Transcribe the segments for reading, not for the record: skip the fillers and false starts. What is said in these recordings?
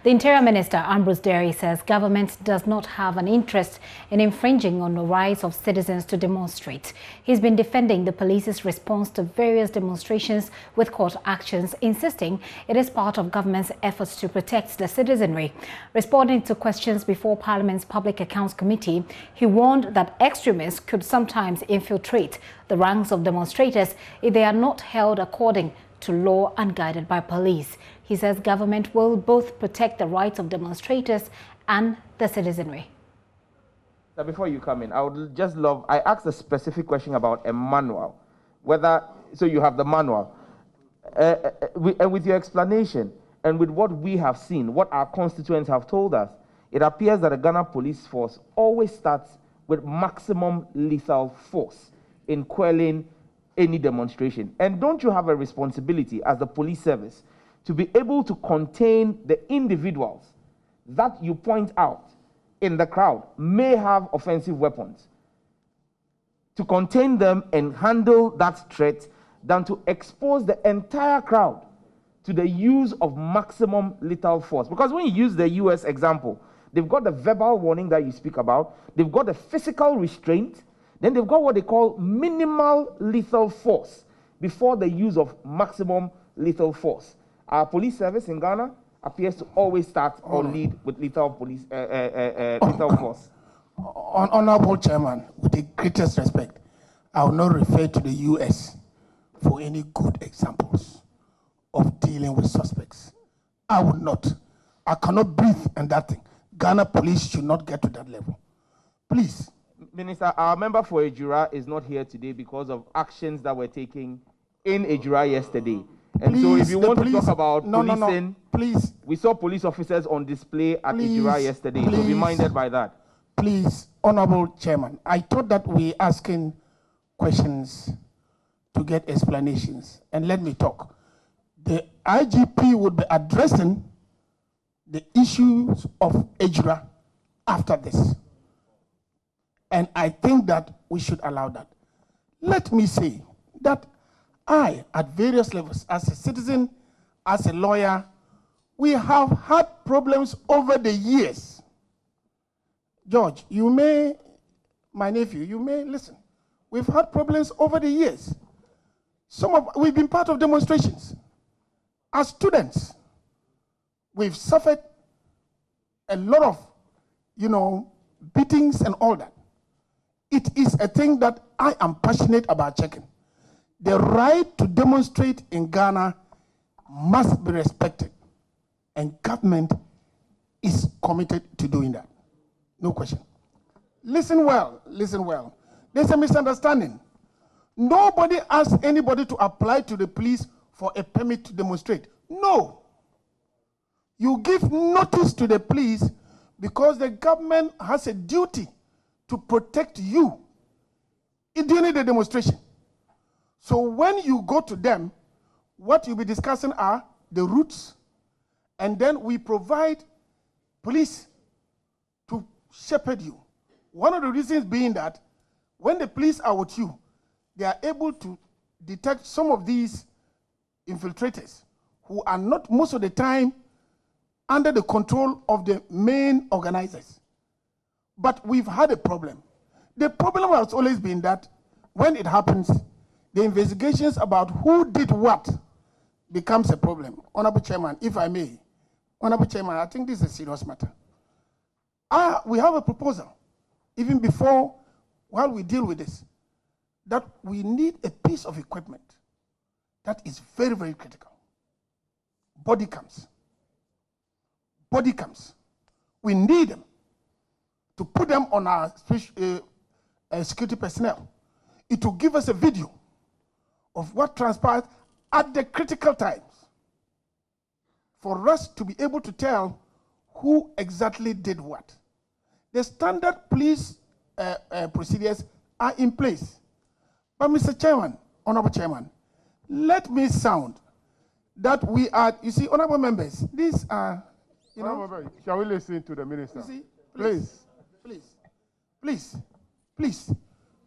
The Interior Minister, Ambrose Dery, says government does not have an interest in infringing on the rights of citizens to demonstrate. He's been defending the police's response to various demonstrations with court actions, insisting it is part of government's efforts to protect the citizenry. Responding to questions before Parliament's Public Accounts Committee, he warned that extremists could sometimes infiltrate the ranks of demonstrators if they are not held according to law and guided by police. He says government will both protect the rights of demonstrators and the citizenry. So before you come in, I would just love, I asked a specific question about a manual. So you have the manual. And with your explanation and with what we have seen, what our constituents have told us, it appears that the Ghana Police Force always starts with maximum lethal force in quelling any demonstration. And don't you have a responsibility as the police service to be able to contain the individuals that you point out in the crowd may have offensive weapons, to contain them and handle that threat than to expose the entire crowd to the use of maximum lethal force? Because when you use the US example, they've got the verbal warning that you speak about, they've got the physical restraint, then they've got what they call minimal lethal force before the use of maximum lethal force. Our police service in Ghana appears to always start or lead with lethal force. Honorable Chairman, with the greatest respect, I will not refer to the US for any good examples of dealing with suspects. I would not. I cannot breathe in that thing. Ghana police should not get to that level. Please. Minister, our member for Ejura is not here today because of actions that were taken in Ejura yesterday. And please, so if you want to talk about policing, please. We saw police officers on display at Ejura yesterday, so be minded by that. Please, Honorable Chairman, I thought that we're asking questions to get explanations. And let me talk. The IGP would be addressing the issues of Ejura after this. And I think that we should allow that. Let me say that I, at various levels, as a citizen, as a lawyer, we have had problems over the years. George, my nephew, you may listen. We've had problems over the years. We've been part of demonstrations. As students, we've suffered a lot of, beatings and all that. It is a thing that I am passionate about checking. The right to demonstrate in Ghana must be respected, and government is committed to doing that. No question. Listen well, listen well. There's a misunderstanding. Nobody asks anybody to apply to the police for a permit to demonstrate. No. You give notice to the police because the government has a duty to protect you during the demonstration. So when you go to them, what you'll be discussing are the routes, and then we provide police to shepherd you. One of the reasons being that when the police are with you, they are able to detect some of these infiltrators who are not most of the time under the control of the main organizers. But we've had a problem. The problem has always been that when it happens, the investigations about who did what becomes a problem. Honorable Chairman, if I may. Honorable Chairman, I think this is a serious matter. We have a proposal, even before, while we deal with this, that we need a piece of equipment that is very, very critical. Body cams. Body cams. We need them to put them on our security personnel. It will give us a video of what transpired at the critical times for us to be able to tell who exactly did what. The standard police procedures are in place. But Mr. Chairman, Honorable Chairman, let me sound that we are, you see, honorable members, these are, shall we listen to the minister? You see, please.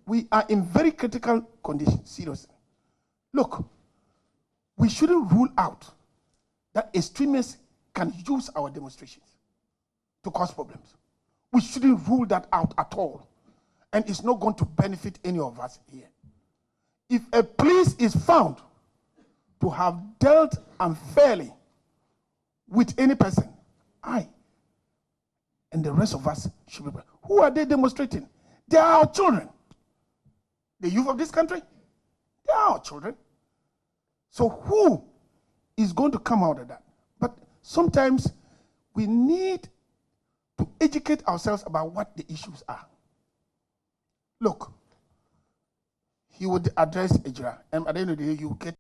We are in very critical conditions, seriously. Look, we shouldn't rule out that extremists can use our demonstrations to cause problems. We shouldn't rule that out at all. And it's not going to benefit any of us here. If a police is found to have dealt unfairly with any person, I and the rest of us should be. Who are they demonstrating? They are our children. The youth of this country, they are our children. So who is going to come out of that? But sometimes we need to educate ourselves about what the issues are. Look, he would address Ejura, and at the end of the day, you get